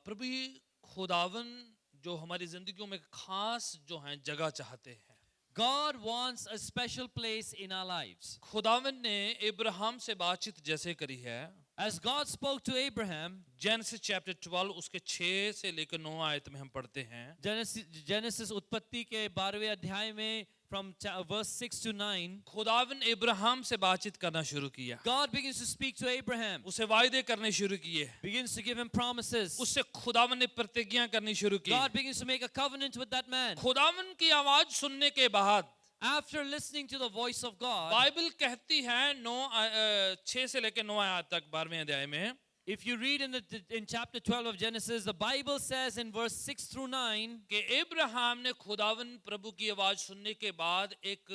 प्रभु खुदावन जो हमारी जिंदगियों में खास जो है जगह चाहते हैं. God wants a special place in our lives. खुदावन ने इब्राहिम से बातचीत जैसे करी है. As God spoke to Abraham, genesis chapter 12 उसके 6 से लेकर 9 आयत में हम पढ़ते हैं. Genesis उत्पत्ति के 12वें अध्याय में from verse 6 to 9, खुदावन इब्राहिम से बातचीत करना शुरू किया. God begins to speak to Abraham, उसे वायदे करने शुरू किए. begins to give him promises. उससे खुदावन ने प्रतिज्ञा करनी शुरू की. God begins to make a covenant with that man. खुदावन की आवाज सुनने के बाद After listening to the voice of God, Bible कहती है 6 से लेकर 9 आयत तक 12वें अध्याय में, if you read in chapter 12 of Genesis, the Bible says in verse 6 through 9 कि इब्राहिम ने खुदावन प्रभु की आवाज सुनने के बाद एक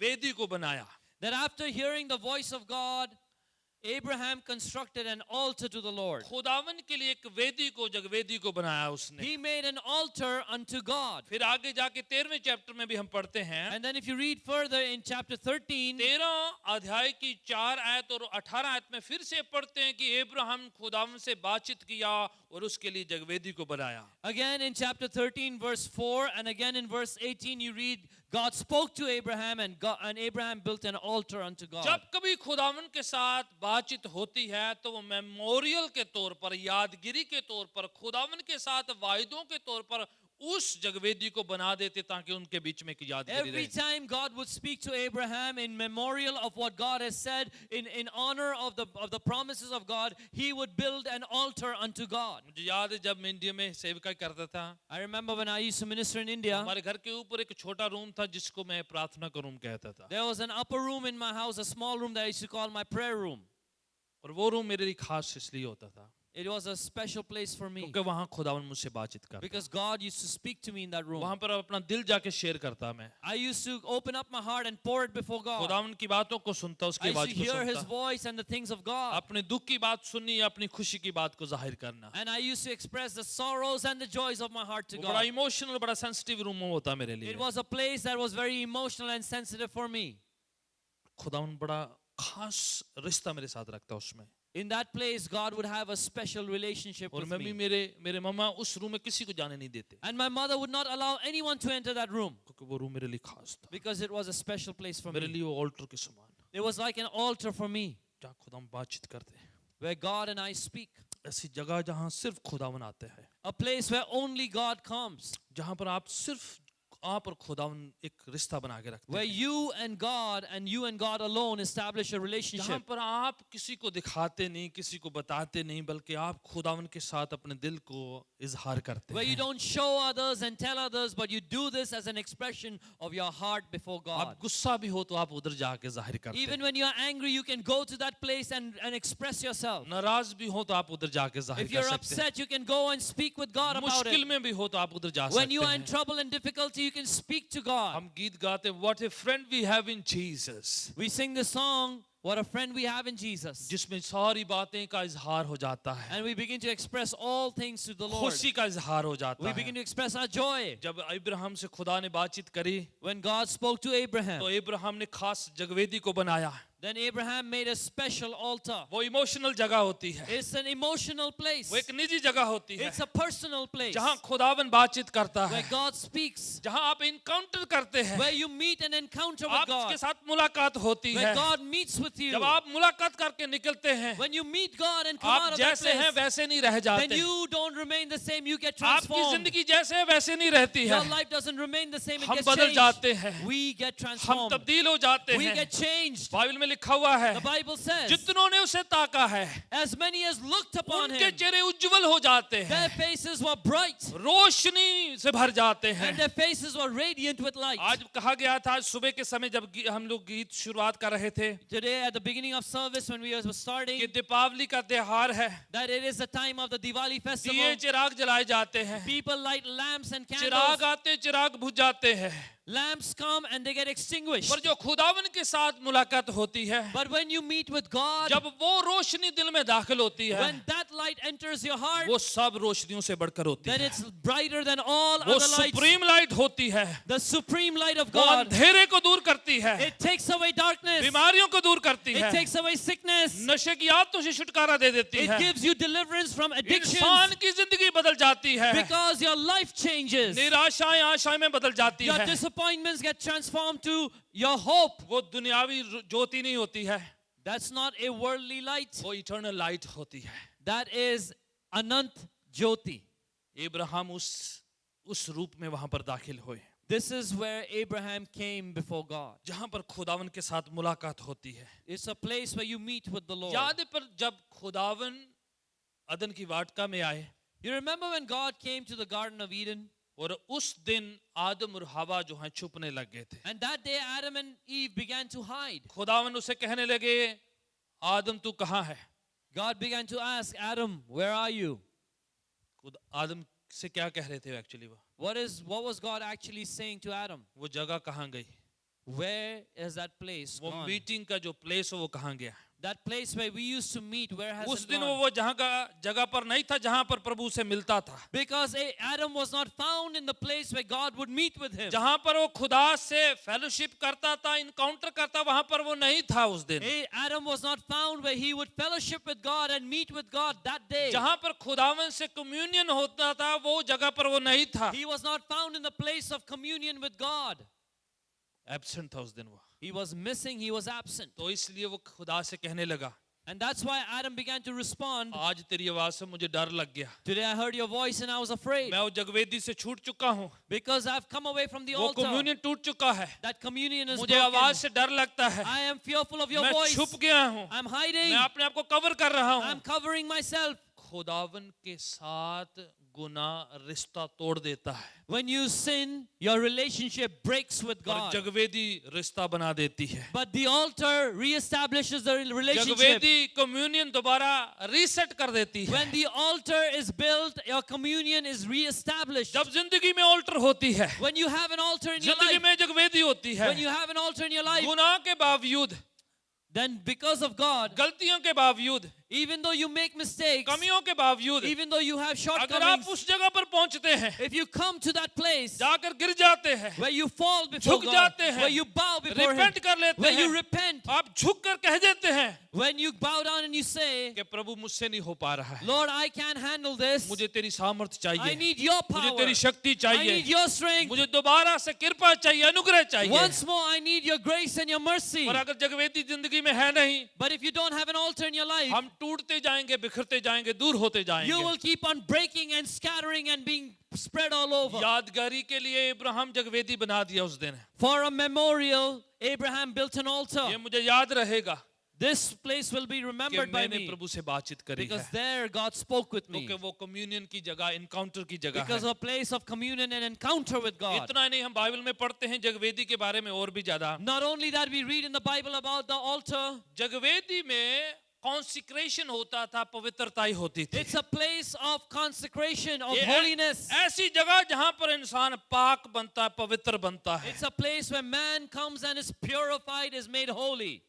वेदी को बनाया. that after hearing the voice of God, Abraham constructed an altar to the Lord. खुदावन के लिए एक वेदी को जगवेदी को बनाया उसने. He made an altar unto God. फिर आगे जाके 13वें चैप्टर में भी हम पढ़ते हैं. And then if you read further in chapter 13, 13 अध्याय की 4 आयत और 18 आयत में फिर से पढ़ते हैं कि इब्राहिम खुदावन से बातचीत किया और उसके लिए जगवेदी को बनाया. again in chapter 13 verse 4 and again in verse 18 you read God spoke to Abraham and Abraham built an altar unto God. जब कभी खुदावन के साथ बातचीत होती है तो वो मेमोरियल के तौर पर, यादगिरी के तौर पर, खुदावन के साथ वायदों के तौर पर उस जगवेदी को बना देते ताकि उनके बीच में एक यादगिरी Every रहे. time God would speak to Abraham in memorial of what God has said, in honor of the promises of God, he would build an altar unto God. मुझे याद है जब मैं इंडिया में सेविका करता था, I remember when I used to minister in India, हमारे घर के ऊपर एक छोटा रूम था जिसको मैं प्रार्थना का रूम कहता था. there was an upper room in my house, a small room that I used to call my prayer room. और वो रूम मेरे लिए खास इसलिए होता था It was a special place for me क्योंकि वहाँ खुदावन मुझसे बातचीत करता. because God used to speak to me in that room. वहाँ पर अपना दिल जाके शेयर करता मैं. I used to open up my heart and pour it before God. खुदावन की बातों को सुनता, उसकी I used आवाज to को hear His सुनता. voice and the things of God. अपने दुख की बात सुननी या अपनी खुशी की बात को जाहिर करना. And I used to express the sorrows and the joys of my heart to वो बड़ा God. इमोशनल, बड़ा सेंसिटिव रूम होता मेरे लिए. It was a place that was very emotional and sensitive for me. खुदावन बड़ा खास रिश्ता मेरे साथ रखता उसमें. In that place, God would have a special relationship और with मैं भी me. मेरे मम्मा उस रूम में किसी को जाने नहीं देते And my mother would not allow anyone to enter that room क्योंकि वो रूम मेरे लिए खास था. because it was a special place for मेरे me. लिए वो ऑल्टर के समान, It was like an altar for me जहाँ खुदावन बातचीत करते हैं. where God and I speak. ऐसी जगह जहाँ सिर्फ खुदावन आते हैं, A place where only God comes. जहाँ पर आप और खुदावन एक रिश्ता बना के रखते Where हैं. you and God alone establish a जहाँ relationship. पर आप किसी को दिखाते नहीं, किसी को बताते नहीं, बल्कि आप खुदावन के साथ अपने दिल को इजहार करते Where you हैं. don't show others and tell others, but you do this as an expression of your heart before God. आप गुस्सा भी हो तो आप उधर जाके जाहिर करते Even हैं. when you're angry, you can go to that place and express yourself. नाराज भी हो तो आप उधर जाके जाहिर If कर you're सकते हैं. upset, you can go and speak with God about मुश्किल it. में भी हो तो आप उधर जा When you सकते are in हैं. trouble and difficulty, you can speak to God. हम गीत गाते हैं, What a friend we have in Jesus, We sing the song, What a friend we have in Jesus. जिसमें सारी बातें का इजहार हो जाता है, And we begin to express all things to the Lord. खुशी का इजहार हो जाता We begin है. to express our joy. जब इब्राहिम से खुदा ने बातचीत करी When God spoke to Abraham, तो इब्राहिम ने खास जगवेदी को बनाया. then Abraham made a special altar. वो इमोशनल जगह होती है, It's an emotional place. वो एक निजी जगह होती है, It's a personal place जहाँ खुदावन बातचीत करता है, where God speaks, जहाँ आप इनकाउंटर करते हैं, where you meet and encounter with आपके God, साथ मुलाकात होती where है. God meets with you. जब आप मुलाकात करके निकलते हैं, When you meet God and come out आप of that जैसे हैं place, वैसे नहीं रह then जाते. you don't remain the same. You get आपकी transformed. जिंदगी जैसे है वैसे नहीं रहती Your है. life doesn't remain the same. It हम gets बदल जाते changed. हैं, We get हम transformed. तब्दील हो जाते We हैं. get changed. बाइबल में लिखा हुआ है, The Bible says, जितनों ने उसे ताका है as many as looked upon उनके him, चेहरे उज्जवल हो जाते हैं, their faces were bright रोशनी से भर जाते हैं. and their faces were radiant with light. आज कहा गया था, आज सुबह के समय जब हम लोग गीत शुरुआत कर रहे थे, Today at the beginning of service when we were कि starting, दीपावली का त्योहार है, that it is the time of the Diwali festival. दिए चिराग जलाए जाते हैं, People light lamps and Chirag candles. आते चिराग बुझ जाते हैं. lamps come and they get extinguished. पर जो खुदावन के साथ मुलाकात होती है, But when you meet with God, जब वो रोशनी दिल में दाखिल होती है, when that light enters your heart, वो सब रोशनियों से बढ़कर होती then है। it's brighter than all वो other lights. सुप्रीम लाइट होती है, The supreme light of वो God. अंधेरे को दूर करती है, It takes away darkness. बीमारियों को दूर करती It है, takes away sickness. नशे की आदतों से छुटकारा दे देती It है, gives you deliverance from addictions इंसान की जिंदगी बदल जाती है, because your life changes. निराशाएं आशाएं में बदल जाती Your है। disappointments get transformed to your hope. वो दुनियावी ज्योति नहीं होती है, That's not a worldly light. वो इटर्नल लाइट होती है। That is Anant Jyoti. Ibrahim उस रूप में वहां पर दाखिल हुए This is where Abraham came before God. जहां पर खुदावन के साथ मुलाकात होती है। It's a place where you meet with the Lord. याद है पर जब खुदावन अदन की वाटिका में आए You remember when God came to the Garden of Eden? और उस दिन आदम और हवा जो हैं छुपने लग गए थे। And that day Adam and Eve began to hide. खुदावन उसे कहने लगे, आदम तू कहाँ है? God began to ask Adam, where are you? आदम से क्या कह रहे थे actually? What was God actually saying to Adam? वो जगह कहाँ गई? Where is that place वो gone? मीटिंग का जो प्लेस है वो कहाँ गया? That place where we used to meet, where has उस it दिन gone? वो जहाँ का जगह पर नहीं था जहाँ पर प्रभु से मिलता था, Because Adam was not found in the place where God would meet with him. जहाँ पर वो खुदा से फेलोशिप करता था, इनकाउंटर करता, वहाँ पर वो नहीं था उस दिन। Adam was not found where he would fellowship with God and meet with God that day. जहाँ पर खुदावन से कम्युनियन होता था वो जगह पर वो नहीं था, He was not found in the place of communion with God. Absent था उस दिन वो। He was missing, he was absent. तो इसलिए वो खुदा से कहने लगा, And that's why Adam began to respond. आज तेरी आवाज से मुझे डर लग गया, Today I heard your voice and I was afraid. मैं वो जगवेदी से छूट चुका हूँ, Because I've come away from the वो altar. कम्युनियन टूट चुका है, That communion is मुझे आवाज broken. से डर लगता है, I am fearful of your मैं voice. छुप गया हूँ, I'm hiding. मैं अपने आप को कवर कर रहा हूँ। I'm covering myself. खुदावन के साथ गुनाह रिश्ता तोड़ देता है When you sin, your relationship breaks with और God. जगवेदी रिश्ता बना देती है। But the altar reestablishes the relationship. जगवेदी कम्युनियन दोबारा रीसेट कर देती है। When the altar is built, your communion is reestablished. जब जिंदगी में ऑल्टर होती है, When you have an altar in your जिंदगी life, में जगवेदी होती है, when you have an altar in your life, गुनाह के बावजूद, then because of God, गलतियों के बावजूद, even though you make mistakes, कमियों के बावजूद, even though you have अगर आप shortcomings, उस जगह पर पहुंचते हैं, if you come to that place जाकर गिर जाते हैं, where you fall before झुक God, जाते हैं, where you bow before Him, repent कर लेते where you हैं, repent, आप झुक कर कह देते हैं when you bow down and you say, कि प्रभु मुझसे नहीं हो पा रहा है, Lord, I can't handle this. मुझे तेरी सामर्थ I चाहिए, need your मुझे power. तेरी शक्ति I चाहिए, need your strength. मुझे दोबारा से कृपा चाहिए, अनुग्रह चाहिए। Once more, I need your grace and your mercy. और अगर जगवेदी जिंदगी में है नहीं, But if you don't have an altar in your life, हम टूटते जाएंगे, बिखरते जाएंगे, दूर होते you जाएंगे। will keep on breaking and scattering and being spread all over. यादगारी के लिए इब्राहिम जगवेदी बना दिया उस दिन। For a memorial, Abraham built an ये altar. मुझे याद रहेगा This place will be कि remembered by मैंने me प्रभु से बातचीत करी because है, there God spoke with me. क्योंकि वो कम्युनियन की जगह, इनकाउंटर की जगह Because है। of a place of communion and encounter with God. इतना ही नहीं, हम बाइबल में पढ़ते हैं जगवेदी के बारे में और भी ज्यादा। Not only that, we read in the Bible about the altar. जगवेदी में कॉन्सिक्रेशन होता था, पवित्रताई होती थी। It's a place of consecration, of ये holiness. ऐसी जगह जहां पर इंसान पाक बनता है, पवित्र बनता है। It's a place where man comes and is purified, is made holy.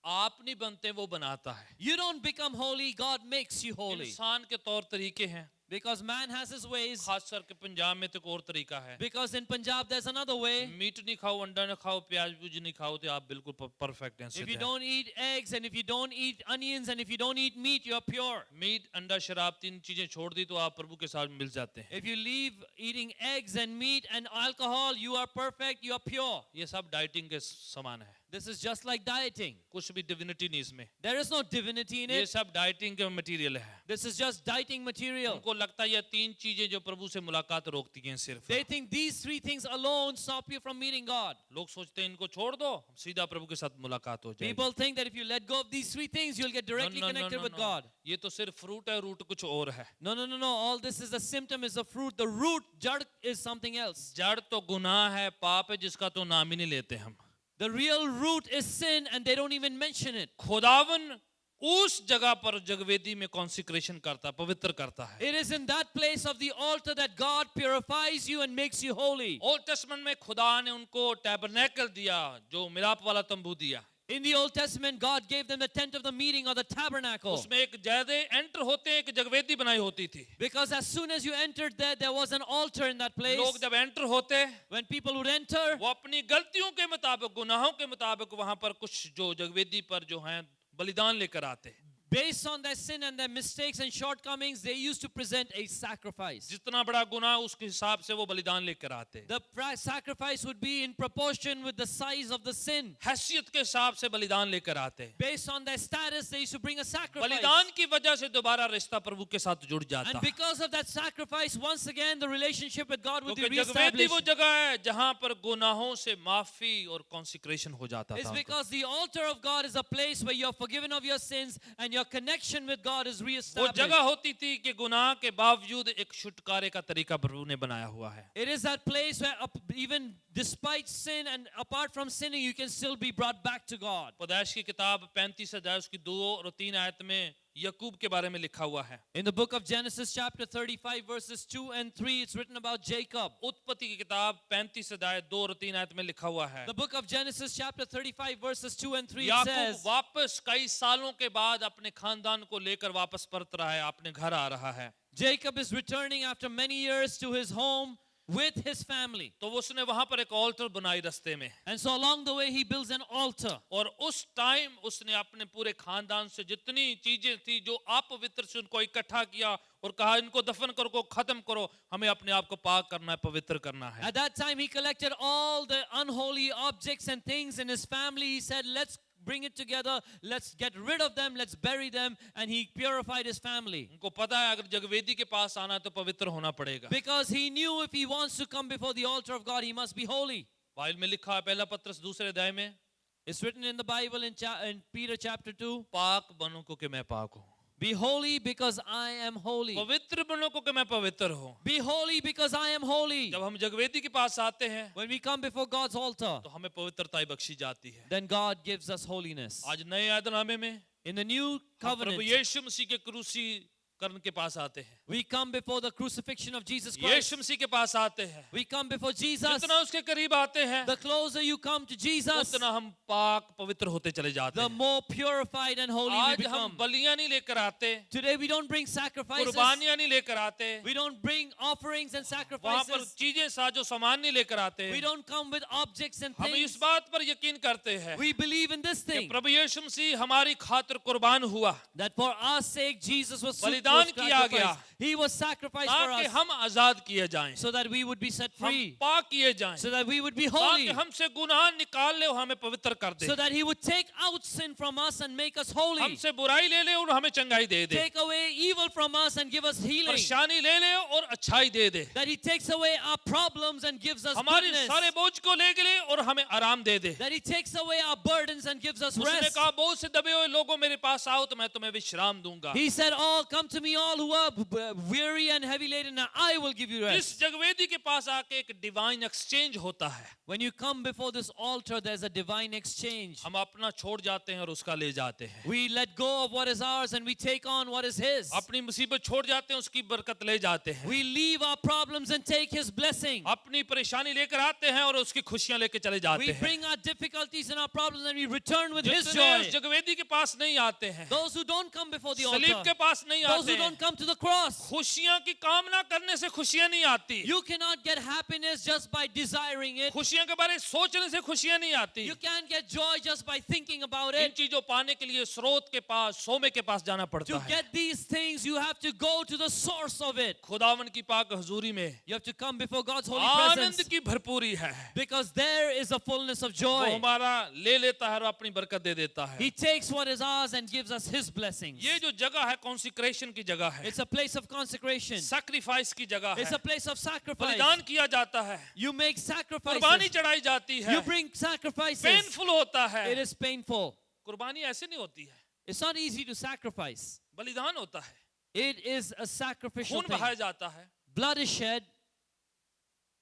आप नहीं बनते, वो बनाता है। You don't become holy, God makes you holy. इंसान के तौर तरीके हैं, Because man has his ways. खास करके पंजाब में तो एक और तरीका है। Because in Punjab there's another way. Meat नहीं खाओ, अंडा नहीं खाओ, प्याज पूज नहीं खाओ तो आप बिल्कुल परफेक्ट हैं। If you don't eat eggs and if you don't eat onions and if you don't eat meat, you're pure. Meat, अंडा, शराब, तीन चीजें छोड़ दी तो आप प्रभु के साथ मिल जाते हैं। If you leave eating eggs and meat and alcohol, you are perfect, you are pure. ये सब डाइटिंग के समान है, This is just like dieting. कुछ भी डिविनिटी नहीं इसमें। There is no divinity in ये it. सब डाइटिंग के मटेरियल है। This is just dieting material. उनको लगता है ये तीन चीजें जो प्रभु से मुलाकात रोकती हैं सिर्फ। They think these three things alone stop you from meeting God. लोग सोचते हैं इनको छोड़ दो, सीधा प्रभु के साथ मुलाकात हो जाएगी। People think that if you let go of these three things, you'll get directly connected with God. ये तो सिर्फ फ्रूट है, रूट कुछ और है। No, no, no, no. All this is a symptom, is a fruit. The root, jad, is something else. जड़ तो गुनाह है, पाप है, जिसका तो नाम ही नहीं लेते हम। The real root is sin and they don't even mention it. खुदावन उस जगह पर जगवेदी में कॉन्सिक्रेशन करता है, पवित्र करता है। It is in that place of the altar that God purifies you and makes you holy. Old testament में खुदा ने उनको टैबरनेकल दिया, जो मिलाप वाला तंबू दिया। In the Old Testament, God gave them the tent of the meeting or the tabernacle. उसमें एक जैदे एंटर होते हैं, एक जगवेदी बनाई होती थी। Because as soon as you entered there was an altar in that place. लोग जब एंटर होते, When people would enter, वो अपनी गलतियों के मुताबिक, गुनाहों के मुताबिक वहां पर कुछ जो जगवेदी पर जो हैं बलिदान लेकर आते। based on their sin and their mistakes and shortcomings, they used to present a sacrifice. जितना बड़ा गुनाह उसके हिसाब से वो बलिदान लेकर आते। The sacrifice would be in proportion with the size of the sin. हैसियत के हिसाब से बलिदान लेकर आते। Based on their status, they used to bring a sacrifice. बलिदान की वजह से दोबारा रिश्ता प्रभु के साथ जुड़ जाता And है। because of that sacrifice, once again the relationship with God would be क्योंकि जगवेदी वो reestablished. जगह है जहां पर गुनाहों से माफी और कॉन्सिक्रेशन हो जाता It's था। because the altar of God is a place where you're forgiven of your sins and your connection with God is वो reestablished. जगह होती थी कि गुनाह के बावजूद एक छुटकारे का तरीका प्रभु ने बनाया हुआ है। It is that place where even despite sin and apart from sinning, you can still be brought back to God. पैदाइश की किताब 35 अध्याय उसकी 2 और 3 आयत में याकूब के बारे में लिखा हुआ है। In the book of Genesis chapter 35 verses 2 and 3, it's written about Jacob. उत्पत्ति की किताब 35 अध्याय 2 और 3 आयत में लिखा हुआ है। The book of Genesis chapter 35 verses 2 and 3 it Yakub says, वापस कई सालों के बाद अपने खानदान को लेकर वापस परत रहा है, अपने घर आ रहा है। Jacob is returning after many years to his home with his family. तो उसने वहां पर एक ऑल्टर बनाई रास्ते में, And so along the way he builds an altar. और उस टाइम उसने अपने पूरे खानदान से जितनी चीजें थी जो अपवित्र से उनको इकट्ठा किया और कहा इनको दफन करो, खत्म करो, हमें अपने आप को पाक करना है, पवित्र करना है। At that time he collected all the unholy objects and things in his family. He said, let's bring it together, let's get rid of them, let's bury them, and he purified his family. उनको पता है अगर जगवेदी के पास आना है तो पवित्र होना पड़ेगा। Because he knew if he wants to come before the altar of God, he must be holy. Bible में लिखा है पहला पत्रस 2 अध्याय में, It's written in the Bible in Peter chapter 2, पाक बनो क्योंकि मैं पाक हूँ। be holy because I am holy. पवित्र बनो क्योंकि मैं पवित्र हूँ। Be holy because I am holy. जब हम जगवेदी के पास आते हैं When we come before God's altar, तो हमें पवित्रता बख्शी जाती है। then God gives us holiness. आज नए ऐदनामे में In the new हम प्रभु covenant, यीशु मसीह के क्रूसीकरण के पास आते हैं, we come before the crucifixion of Jesus Christ. यीशु मसीह के पास आते हैं। We come before Jesus. जितना उसके करीब आते हैं The closer you come to Jesus, उतना हम पाक पवित्र होते चले जाते the हैं। more purified and holy we आज हम become. बलियां नहीं लेकर आते, Today we don't bring sacrifices. कुर्बानियां नहीं लेकर आते, We don't bring offerings and वहां पर sacrifices. चीजें साजो सामान नहीं लेकर आते। We don't come with objects and हम things. इस बात पर यकीन करते हैं We believe in this कि thing, प्रभु यीशु मसीह हमारी खातिर कुर्बान हुआ that for our sake Jesus was बलिदान किया गया, sacrificed. He was sacrificed for ताकि us हम आजाद किए जाएं, so that we would be set हम free, पाक किए जाएं, so that we would be ताकि holy, हमसे गुनाह निकाल ले और हमें पवित्र कर दे, so that He would take out sin from us and make us holy, हमसे बुराई ले ले और हमें चंगाई दे दे, take away evil from us and give us healing, परेशानी ले ले और अच्छाई दे दे, that He takes away our problems and gives us हमारे goodness, सारे बोझ को ले ले और हमें आराम दे दे। that He takes away our burdens and gives us उसने rest. कहा बहुत से दबे हुए लोगों मेरे पास आओ तो मैं तुम्हें विश्राम दूंगा। He said, "Oh, come to me, all who are weary and heavy laden, and I will give you rest." इस जगवेदी के पास आके एक डिवाइन एक्सचेंज होता है। When you come before this altar, there's a divine exchange. हम अपना छोड़ जाते हैं और उसका ले जाते हैं, We let go of what is ours and we take on what is His. अपनी मुसीबत छोड़ जाते हैं उसकी बरकत ले जाते हैं, We leave our problems and take His blessing. अपनी परेशानी लेकर आते हैं और उसकी खुशियां लेकर चले जाते We हैं। bring our difficulties and our problems and we return with His जितने उस joy. जगवेदी के पास नहीं आते हैं, Those who don't come before the सलीब altar, के पास नहीं those आते who हैं, don't come to the cross, खुशियां की कामना करने से खुशियां नहीं आती, you cannot get happiness just by desiring it. खुशियां के बारे में सोचने से खुशियां नहीं आती। You can't get joy just by thinking about in it. चीजों पाने के लिए स्रोत के पास, सोमे के पास जाना पड़ता To है। get these things, you have to go to the source of it. खुदावन की पाक हजूरी में You have to come before God's holy Anand presence, की भरपूरी है, because there is a fullness of वो joy. हमारा ले लेता है और अपनी बरकत दे देता है। He takes what is ours and gives us His blessings. ये जो जगह है कॉन्सिक्रेशन की जगह है, It's a place of consecration. Sacrifice की जगह It's है, a place of sacrifice. बलिदान किया जाता है, You make कुर्बानी sacrifices. चढ़ाई जाती है, You bring sacrifices. पेनफुल होता है। It is painful. कुर्बानी ऐसे नहीं होती है, It's not easy to sacrifice. बलिदान होता है, It is a sacrificial खून thing. बहाया जाता है, Blood is shed.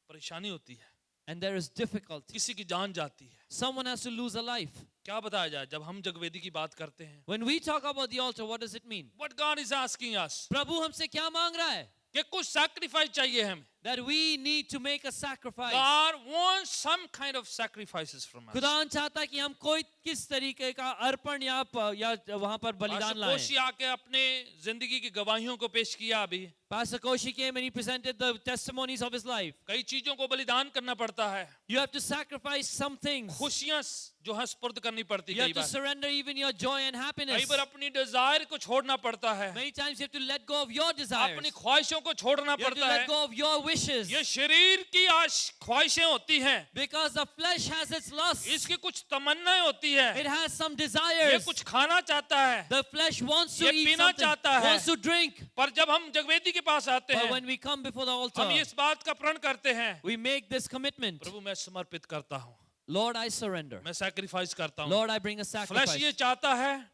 परेशानी होती है, and there is difficulty. किसी की जान जाती है। Someone has to lose a life. क्या बताया जाए जब हम जगवेदी की बात करते हैं? When we talk about the altar, what does it mean? What God is asking us, प्रभु हमसे क्या मांग रहा है? कि कुछ सैक्रिफाइस चाहिए हमें। That we need to make a sacrifice. God wants some kind of sacrifices from us। खुदावन चाहता है कि हम कोई किस तरीके का अर्पण या वहां पर बलिदान लाएं. कोशी आके अपने जिंदगी की गवाहियों को पेश किया अभी। Pastor Koshi came and he presented the testimonies of his life. कई चीजों को बलिदान करना पड़ता है। You have to sacrifice some things. खुशियां जो है सुपुर्द करनी पड़ती You है। have to surrender even your joy and कई happiness. बार अपनी डिजायर को छोड़ना पड़ता है। Many times you have to let go of your desires. अपनी ख्वाहिशों को छोड़ना You have to पड़ता है। let go of your wishes. ये शरीर की ख्वाहिशें होती हैं। Because the flesh has its lusts. इसकी कुछ तमन्नाएं होती है। It has some ये desires. कुछ खाना चाहता है। The flesh wants to ये eat पीना something, चाहता है। wants to drink. पर जब हम जगवेदी के पास आते But हैं, when we come before the altar, हम इस बात का प्रण करते हैं, we make this commitment. प्रभु मैं समर्पित करता हूँ, Lord, I surrender. मैं सैक्रिफाइस करता हूँ। Lord, I bring a flash sacrifice. ये चाहता है,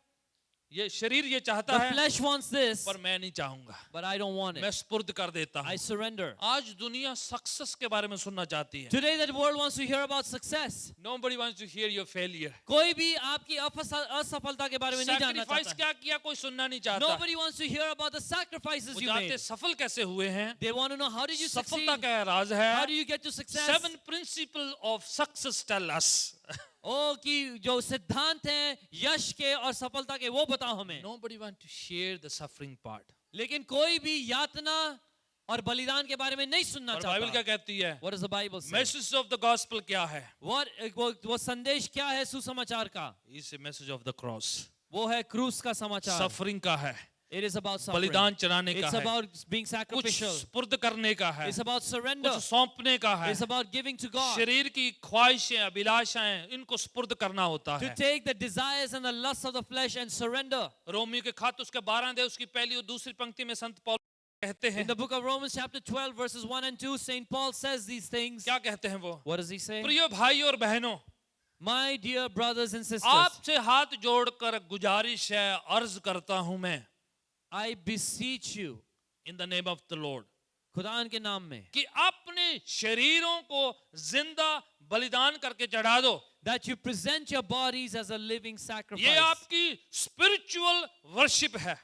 ये शरीर ये चाहता The है, flesh wants this, पर मैं नहीं चाहूंगा। but I don't want मैं it. सुपुर्द कर देता I हूँ। surrender. आज दुनिया सक्सेस के बारे में सुनना चाहती है। Today, that world wants to hear about success. Nobody wants to hear your failure। कोई भी आपकी असफलता के बारे में नहीं जानना सैक्रिफाइस चाहता. क्या किया कोई सुनना नहीं चाहता। Nobody wants to hear about the sacrifices वो you चाहते made. सफल कैसे हुए हैं, They want to know, how did you succeed? सफलता क्या राज है। How do you get to success? 7 principles of success tell us। कि जो सिद्धांत हैं यश के और सफलता के, वो बताओ हमें. Nobody want to share the suffering part। लेकिन कोई भी यातना और बलिदान के बारे में नहीं सुनना और बाइबल क्या चाहता. कहती है? What does the Bible say? Message of the gospel क्या है? वो संदेश क्या है सुसमाचार का? इस मैसेज ऑफ द क्रॉस, वो है क्रूस का समाचार. सफरिंग का है, It is about suffering. बलिदान चढ़ाने का It's है, about being कुछ sacrificial. सुपुर्द करने का है, It's about surrender. कुछ सौंपने का है, It's about giving to God. शरीर की ख्वाहिशें अभिलाषाएं इनको सुपुर्द करना होता To है। take the desires and the lusts of the flesh and surrender. Romeo के खत उसके 12 अध्याय उसकी पहली और दूसरी पंक्ति में संत पौलुस कहते हैं, In the book of Romans chapter 12 verses 1 and 2, St. Paul says these things. क्या कहते हैं वो? What does he say? प्रिय भाई और बहनों, My dear brothers and sisters, आपसे हाथ जोड़कर गुजारिश है, अर्ज करता हूं मैं, I beseech you, in the name of the Lord, खुदान के नाम में, कि अपने शरीरों को जिंदा बलिदान करके चढ़ा दो। that you present your bodies as a living sacrifice. ये आपकी स्पिरिचुअल वर्शिप है।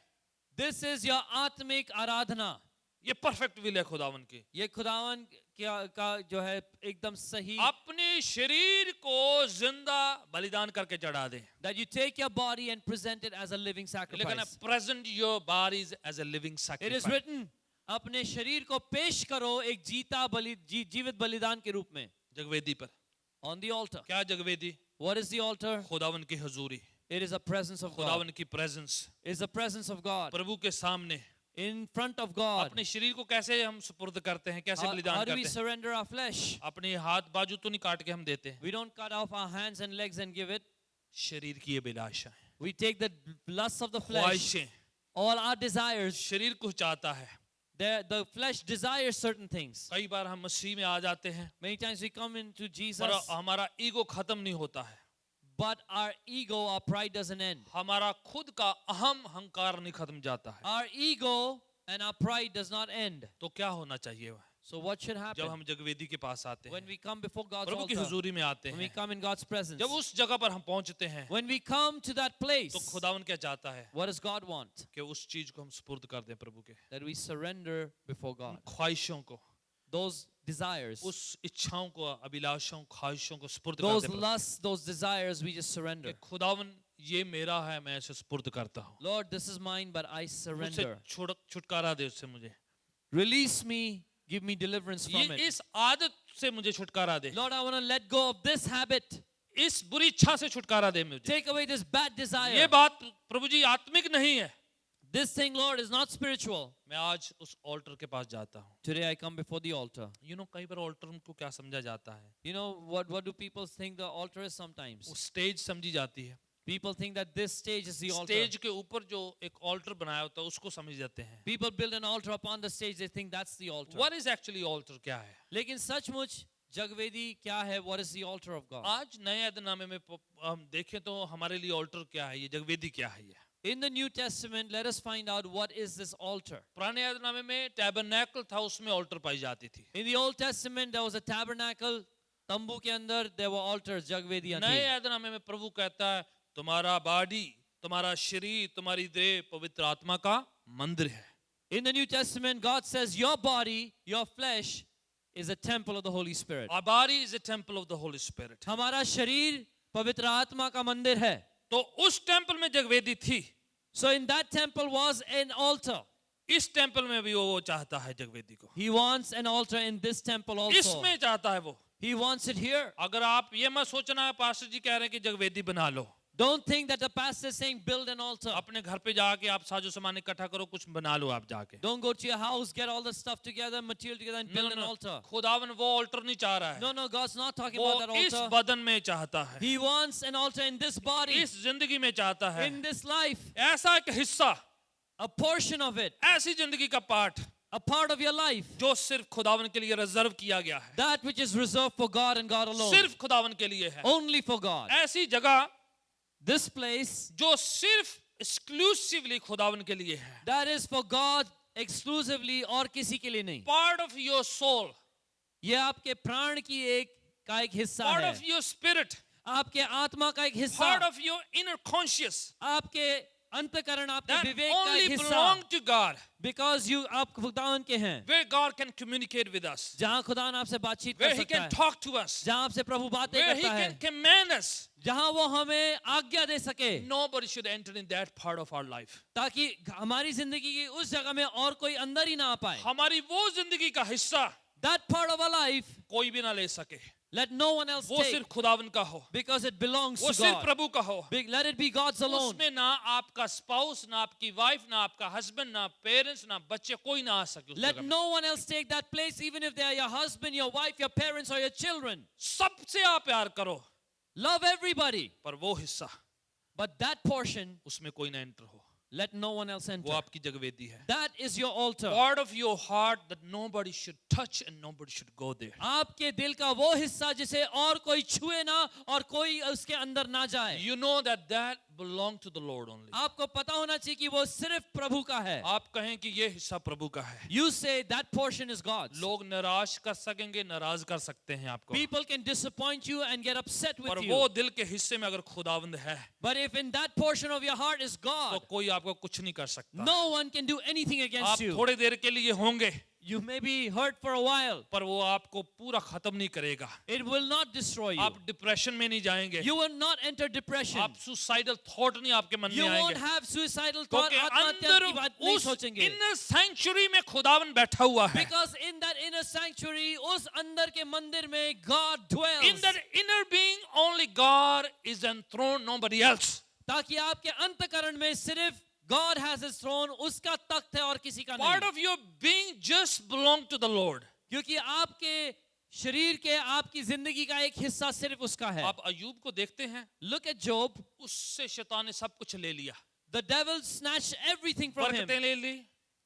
This is your आत्मिक आराधना. ये परफेक्ट विल है खुदावन की। ये खुदावन का जो है एकदम सही. अपने शरीर को जिंदा बलिदान करके चढ़ा दे। That you take your body and present it as a living लेकिन sacrifice. Present your bodies as a living It is sacrifice. written, अपने शरीर को पेश करो एक जीवित बलिदान के रूप में. जगवेदी पर On the altar. क्या जगवेदी? What is the altar? खुदावन की हुजूरी, It is a presence of God. खुदावन की presence, It is the presence of God. प्रभु के सामने In front of God. अपने शरीर को कैसे हम सुपुर्द करते हैं, कैसे How बलिदान do we करते हैं? surrender our flesh? अपने हाथ बाजू तो नहीं काट के हम देते हैं, We don't cut off our hands and legs and give it. शरीर की ये अभिलाषा है, We take the lusts of the flesh, Khwahishein, all our desires. शरीर को चाहता है। The flesh desires certain things. कई बार हम मसीह में आ जाते हैं, Many times we come into Jesus, पर हमारा ईगो खत्म नहीं होता है, but our ego, our pride doesn't end. हमारा खुद का अहम अहंकार नहीं खत्म जाता है। Our ego and our pride does not end. तो क्या होना चाहिए? So what should जब happen? हम जगवेदी के पास आते When हैं, we come before God's प्रभु की altar, हुजूरी में आते when we हैं, come in God's presence, जब उस जगह पर हम पहुंचते हैं, when we come to that place, तो खुदावन क्या चाहता है what does God want? कि उस चीज को हम सुपुर्द कर दें प्रभु के, That we surrender before God. ख्वाहिशों को, Those desires, उस इच्छाओं को, अभिलाषाओं, ख्वाहिशों को सुपुर्द कर those दें प्रभु lusts, those desires, we just के। surrender. खुदावन ये मेरा है, मैं इसे सुपुर्द करता हूँ, Lord, this is mine, but I मुझसे surrender. छुटकारा दे उससे मुझे, Release me, give me deliverance ये from it. इस आदत से मुझे छुटकारा दे, Lord, I want to let go of this habit. इस बुरी इच्छा से छुटकारा दे मुझे। Take away this bad ये desire. बात प्रभु जी आत्मिक नहीं है। This thing, Lord, is not spiritual. मैं आज उस ऑल्टर के पास जाता हूँ। Today I come before the altar. कई बार ऑल्टर को क्या समझा जाता है? You know, what do people think the altar is sometimes? वो स्टेज समझी जाती है। People think that this stage is the altar. Stage के ऊपर जो एक ऑल्टर बनाया होता है उसको समझ जाते हैं। People build an altar upon the stage, they think that's the altar. What is actually altar क्या है? लेकिन सचमुच जगवेदी क्या है? What is the altar of God? आज नए ऐदनामे में हम देखें तो हमारे लिए ऑल्टर क्या है, ये जगवेदी क्या है ये? In the New Testament, let us find out what is this altar. पुराने ऐदनामे में टैबरनेकल था, उसमें ऑल्टर पाई जाती थी। In the Old Testament, there was a tabernacle तंबू के अंदर there were altars, जगवेदियां नए थी. ऐदनामे में प्रभु कहता है तुम्हारा बॉडी, तुम्हारा शरीर, तुम्हारी देह पवित्र आत्मा का मंदिर है. In the New Testament, God says your body, your flesh is a temple of the Holy Spirit. Our body is a temple of the Holy Spirit. हमारा शरीर पवित्र आत्मा का मंदिर है. तो उस टेंपल में जगवेदी थी. So in that temple was an altar. इस टेंपल में भी वो चाहता है जगवेदी को. He wants an altar in this temple also. इसमें चाहता है वो. He wants it here. अगर आप ये मत सोचना है पास्टर जी कह रहे हैं कि जगवेदी बना लो. Don't think that the pastor is saying build an altar. अपने घर पे जाके आप साजो सामान इकट्ठा करो, कुछ बना लो आप जाके. Don't go to your house, get all the stuff together, material together and build an altar. खुदावन वो ऑल्टर नहीं चाह रहा है. No, God's not talking वो about that इस altar. बदन में चाहता है. He wants an altar in this body, इस जिंदगी में चाहता है. in this life, ऐसा एक हिस्सा, a portion of it, ऐसी जिंदगी का part a part of your life, जो सिर्फ खुदावन के लिए रिजर्व किया गया है. that which is reserved for God and God alone. सिर्फ खुदावन के लिए है. Only for God. ऐसी जगह This place, जो सिर्फ एक्सक्लूसिवली खुदावन के लिए है. that is for God exclusively और किसी के लिए नहीं. पार्ट ऑफ योर सोल, ये आपके प्राण की का एक हिस्सा पार्ट है. ऑफ योर स्पिरिट, आपके आत्मा का एक हिस्सा. Part of your inner conscious आपके अंतःकरण, आपके that विवेक का only एक हिस्सा. belong to God, Because आप खुदावन के हैं. where God can communicate with us, जहाँ खुदावन आपसे बातचीत where कर He सकता can है. talk to us, जहाँ आपसे प्रभु बातें where He करता can है. command us. जहाँ वो हमें आज्ञा दे सके. Nobody should enter in that part of our life. ताकि हमारी जिंदगी की उस जगह में और कोई अंदर ही ना आ पाए. हमारी वो जिंदगी का हिस्सा That part of our life, कोई भी ना ले सके. let no one else वो take. सिर्फ खुदावन का हो, Because it belongs वो to सिर्फ God. प्रभु का हो. Let it be God's alone. उसमें ना आपका स्पाउस, ना आपकी वाइफ, ना आपका हस्बैंड, ना पेरेंट्स, ना बच्चे, कोई ना आ सके उस Let जगह में. no one else take that place, even if they are your husband, your wife, your parents, or your children. सबसे आप प्यार करो, Love everybody. पर वो हिस्सा But that portion, उसमें कोई ना एंटर हो. let no one else वो enter. आपकी जगवेदी है. That is your altar. Part of your heart that nobody should touch and nobody should go there. आपके दिल का वो हिस्सा जिसे और कोई छुए ना और कोई उसके अंदर ना जाए. You know that belong to the Lord only. आपको पता होना चाहिए कि वो सिर्फ प्रभु का है. आप कहें कि ये हिस्सा प्रभु का है. You say that portion is God's. लोग निराश कर सकेंगे, नाराज कर सकते हैं आपको. People can disappoint you and get upset पर with वो you. दिल के हिस्से में अगर खुदावंद है, But if in that portion of your heart is तो God, कोई आपको कुछ नहीं कर सकता. no one can do anything आप against you. थोड़े देर के लिए होंगे, You may be hurt for a while. पर वो आपको पूरा खत्म नहीं करेगा. It will not destroy you. आप डिप्रेशन में नहीं जाएंगे. You will not enter depression. आप सुसाइडल थॉट नहीं आपके मन You में won't आएंगे. have suicidal thought. क्योंकि आत्महत्या अंदर की बात नहीं उस सोचेंगे. इनर सेंचुरी में खुदावन बैठा हुआ है. Because in that inner sanctuary, उस अंदर के मंदिर में God dwells. In that inner being, only God is enthroned, nobody else. ताकि आपके अंतःकरण में सिर्फ God has his throne, उसका तख्त है और किसी का Part नहीं. of your being just belong to the Lord. क्योंकि आपके शरीर के आपकी जिंदगी का एक हिस्सा सिर्फ उसका है. आप अयूब को देखते हैं, Look at Job. उससे शैतान ने सब कुछ ले लिया. The devil snatched everything from him. बरकतें ले ली,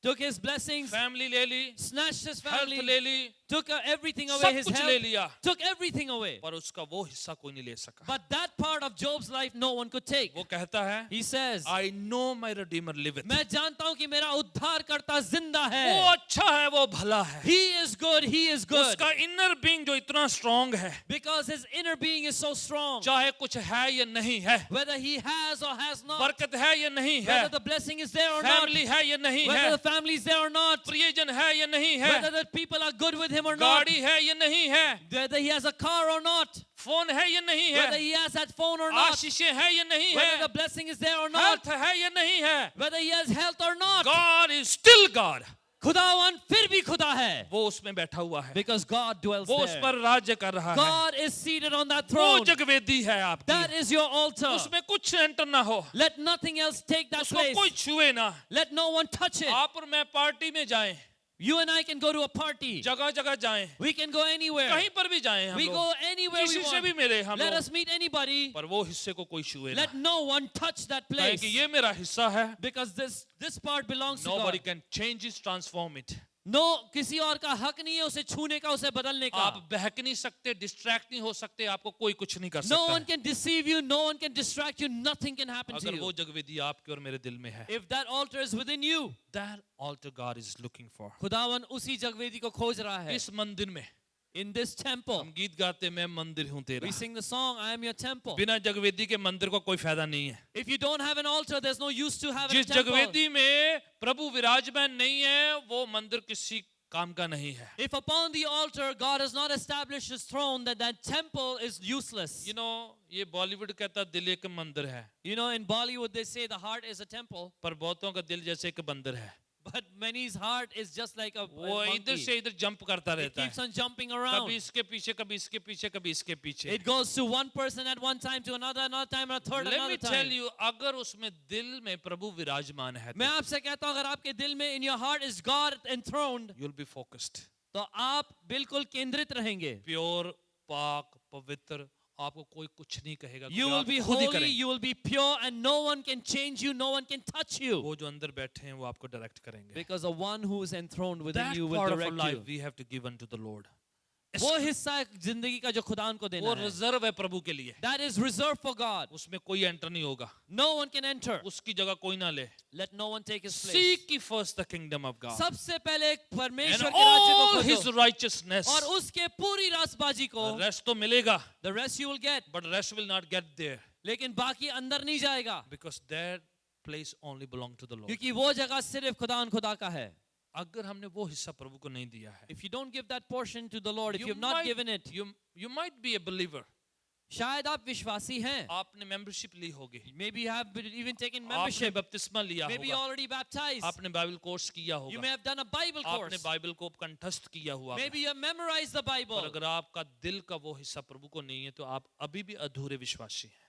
Took his blessings, फैमिली ले ली, snatched his हेल्थ family, ले ली, took everything away, सब his कुछ ले health, लिया, took everything away. पर उसका वो हिस्सा कोई नहीं ले सका. But that part of Job's life no one could take. वो कहता है, He says, I know my Redeemer liveth. मैं जानता हूं कि मेरा उद्धारकर्ता जिंदा वो है. अच्छा है, वो भला है. He is good, he is good. उसका इनर बीइंग जो इतना स्ट्रांग है, Because his inner being is so strong. चाहे कुछ है या नहीं है, Whether he has or has not, बरकत है या नहीं है, whether the blessing is there or not, family है या नहीं whether है, the family is there or not, प्रियजन है या नहीं है, whether the people are good with him or not, गाड़ी है या नहीं है, whether he has a car or not, phone है या नहीं whether है, he has that phone or not, आशीषें है या नहीं whether the है, blessing is there or not, health है या नहीं है, whether he has health or not, God is still God. खुदावन फिर भी खुदा है. वो उसमें बैठा हुआ है, Because God dwells वो उस there. पर राज्य कर रहा है. God is seated on that वो throne. जगवेदी है आपकी, That is your altar. उसमें कुछ एंटर ना हो, Let nothing else take that उसको place. कोई छुए ना. Let no one touch it. आप और मैं पार्टी में जाएं, You and I can go to a party. जगह जगह जाएं, We can go anywhere. कहीं पर भी जाएं हम We लोग, go anywhere we किसी से भी want. मिले हम Let लोग, us meet anybody. पर वो हिस्से को कोई छुए ना. Let no one touch that कहें place. कि ये मेरा हिस्सा है. Because this part belongs to Nobody God. can change it, transform it. No, किसी और का हक नहीं है उसे छूने का, उसे बदलने का. आप बहक नहीं सकते, डिस्ट्रैक्ट नहीं हो सकते, आपको कोई कुछ नहीं कर No सकता one है. can deceive you. No one can distract you. Nothing can happen to अगर वो you. जगवेदी आपके और मेरे दिल में है, If that altar is within you, that altar God is looking for. खुदावन उसी जगवेदी को खोज रहा है. इस मंदिर में in this temple. हम गीत गाते मैं मंदिर हूँ तेरा। We sing the song, I am your temple. बिना जगवेदी के मंदिर को कोई फायदा नहीं है। If you don't have an altar, there's no use to have a जिस temple. जगवेदी में प्रभु विराजमान नहीं है वो मंदिर किसी काम का नहीं है। If upon the altar God has not established his throne, then that temple is useless. ये बॉलीवुड कहता दिल एक मंदिर है, In Bollywood they say the heart is a temple, पर बहुतों का दिल जैसे एक बंदर है। but many's heart is just like a वो इधर monkey. से इधर जंप करता It रहता keeps है, on jumping around. कभी इसके पीछे कभी इसके पीछे कभी इसके पीछे। It goes to one person at one time, to another time, a third, Let another me tell time. you, अगर उसमें दिल में प्रभु विराजमान है मैं आपसे कहता हूं, अगर आपके दिल में, in your heart is God enthroned, you'll be focused, तो आप बिल्कुल केंद्रित रहेंगे. प्योर, पाक, पवित्र, आपको कोई कुछ नहीं कहेगा, You will be खुद ही holy, करेंगे। you will be pure, and no one can change you, no one can touch you. वो जो अंदर बैठे हैं वो आपको डायरेक्ट करेंगे। Because the one who is enthroned within That you will part of our direct life you. we have to give unto the Lord. वो हिस्सा जिंदगी का जो खुदा को देना वो है, रिजर्व है प्रभु के लिए, that is reserved for God. उसमें कोई एंटर नहीं होगा, No one can enter. उसकी जगह कोई ना ले। Let no one take his place. Seek ye first the kingdom of God सबसे पहले and परमेश्वर के राज्य all को his खोजो righteousness, और उसके पूरी रासबाजी को, rest तो मिलेगा, the rest you will get. but rest will not get there लेकिन बाकी अंदर नहीं जाएगा, because that place only belong to the Lord. क्योंकि वो जगह सिर्फ खुदा का है. अगर हमने वो हिस्सा प्रभु को नहीं दिया है, If you don't give that portion to the Lord, if you you have not given it, you might be a believer, शायद आप विश्वासी हैं. आपने मेंबरशिप ली होगी, Maybe you have even taken आपने membership. बपतिस्मा लिया Maybe होगा, already baptized. आपने बाइबल कोर्स किया You होगा, may have done a Bible आपने course. बाइबल को कंठस्थ किया हुआ होगा। Maybe you have memorized the Bible. पर अगर आपका दिल का वो हिस्सा प्रभु को नहीं है तो आप अभी भी अधूरे विश्वासी हैं।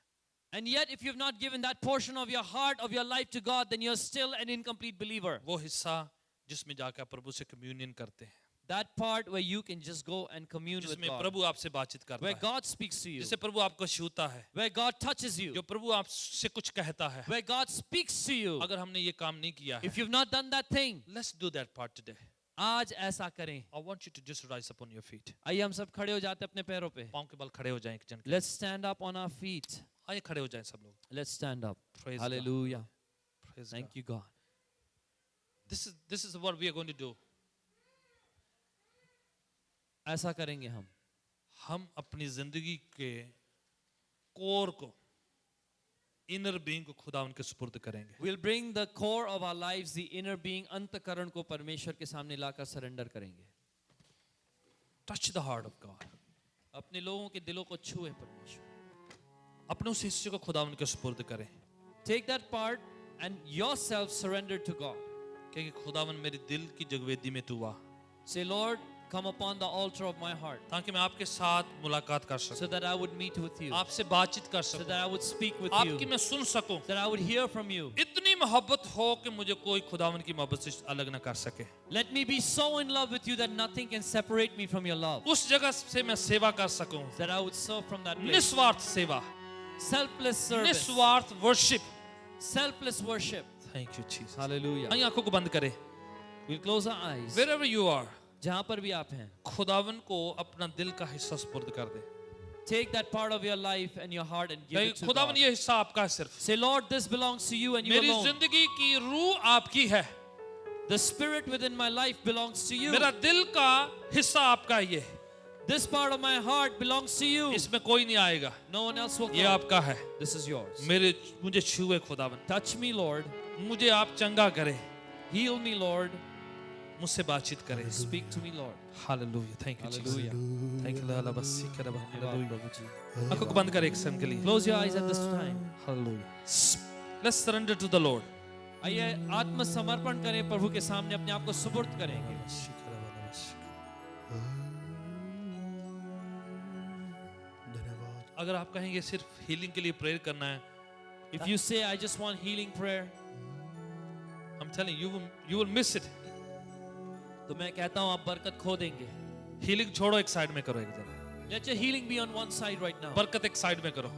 And yet, if you have not given that portion of your heart, of your life to God, then you're still an incomplete believer. वो हिस्सा जिसमें जाकर आप प्रभु से कम्युनियन करते हैं, That part where you can just go and commune with जिसमें God. प्रभु आपसे बातचीत करता Where है, God speaks to you. जिससे प्रभु आपको छूता है, Where God touches you. जो प्रभु आपसे कुछ कहता है। Where God speaks to you. अगर हमने ये काम नहीं किया है, If you've not done that thing, let's do that part today. आज ऐसा करें. I want you to just rise up on your feet. आइए हम सब खड़े हो जाते हैं अपने पैरों पे. पाँव के बल खड़े हो जाएं एक जन के। Let's stand up on our feet. आइए खड़े हो जाएं सब लोग। Let's stand up. Praise Hallelujah. God. Praise Thank God. you, God. This is what we are going to do. ऐसा करेंगे हम अपनी जिंदगी के कोर को, इनर बीइंग को खुदा उनके सुपुर्द करेंगे। We'll bring the core of our lives, the inner being, अंतःकरण को परमेश्वर के सामने लाकर सरेंडर करेंगे. Touch the heart of God. अपने लोगों के दिलों को छुए परमेश्वर. अपने उस हिस्से को खुदा उनके सुपुर्द करें, Take that part and yourself surrender to God. क्योंकि खुदावन मेरे दिल की जगवेदी में तू आ, Say, Lord, come upon the altar of my heart, ताकि मैं आपके साथ मुलाकात कर सकूं, so that I would meet with you, आपसे बातचीत कर so सकूं, that I would speak with आपकी you, मैं सुन सकूं, that I would hear from you. इतनी मोहब्बत हो कि मुझे कोई खुदावन की मोहब्बत से अलग ना कर सके। Let me be so in love with you that nothing can separate me from your love, उस जगह से मैं सेवा कर सकूं, that I would serve from that place. निस्वार्थ सेवा, Selfless service, निस्वार्थ worship. selfless worship. Thank you Jesus. Hallelujah. आइए आंखों को बंद करें। We'll close our eyes. Wherever you are, जहाँ पर भी आप हैं, खुदावन को अपना दिल का हिस्सा सुपुर्द कर दे। take that part of your life and your heart and give it to खुदावन God. ये हिस्सा आपका है सिर्फ। Say, Lord, this belongs to you and you मेरी alone. जिंदगी की रूह आपकी है, The spirit within my life belongs to you. मेरा दिल का हिस्सा आपका है, ये This part of my heart belongs to you. इसमें कोई नहीं आएगा, No one else will ये come. आपका है। This is yours. मुझे छुए खुदावन, Touch me, Lord. मुझे आप चंगा करे, Heal me, Lord. मुझसे बातचीत करे। Speak to me, Lord. Hallelujah, thank you Jesus, Hallelujah. Thank you Allah बस कर धन्यवाद प्रभु जी. आंखों को बंद करें एक सेकंड के लिए। Close your eyes at this time. Hallelujah. Let's surrender to the Lord. आइए आत्मसमर्पण करें प्रभु के सामने, अपने आप को सुपुर्द करेंगे. अगर आप कहेंगे सिर्फ हीलिंग के लिए प्रेयर करना है, If you say, I just want healing prayer, I'm telling you, you will miss it. तो मैं कहता हूँ आप बरकत खो देंगे. हीलिंग छोड़ो, एक साइड में करो, एक जरा Let your healing be on one side right now. बरकत एक साइड में करो।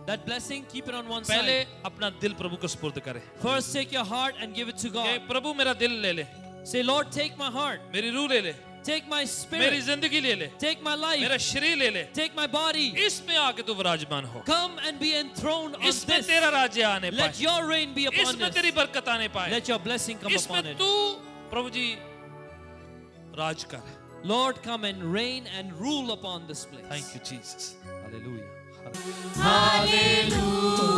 That blessing, keep it on one पहले side. अपना दिल प्रभु को सुपुर्द करें। First, take your heart and give it to कि God. प्रभु मेरा दिल ले ले, Say, Lord, take my heart, मेरी रूह ले ले, take my मेरी spirit, जिंदगी ले ले, take my मेरा life, शरीर ले ले, take my body. इसमें आके तू विराजमान हो, Come and be enthroned on इसमें this. तेरा राज्य आने Let पाए, your reign be upon इसमें this. तेरी बरकत आने पाए, Let your blessing come upon इसमें it. तू प्रभु जी राज कर। Lord, come and reign and rule upon this place. Thank you, Jesus. Hallelujah. Hallelujah.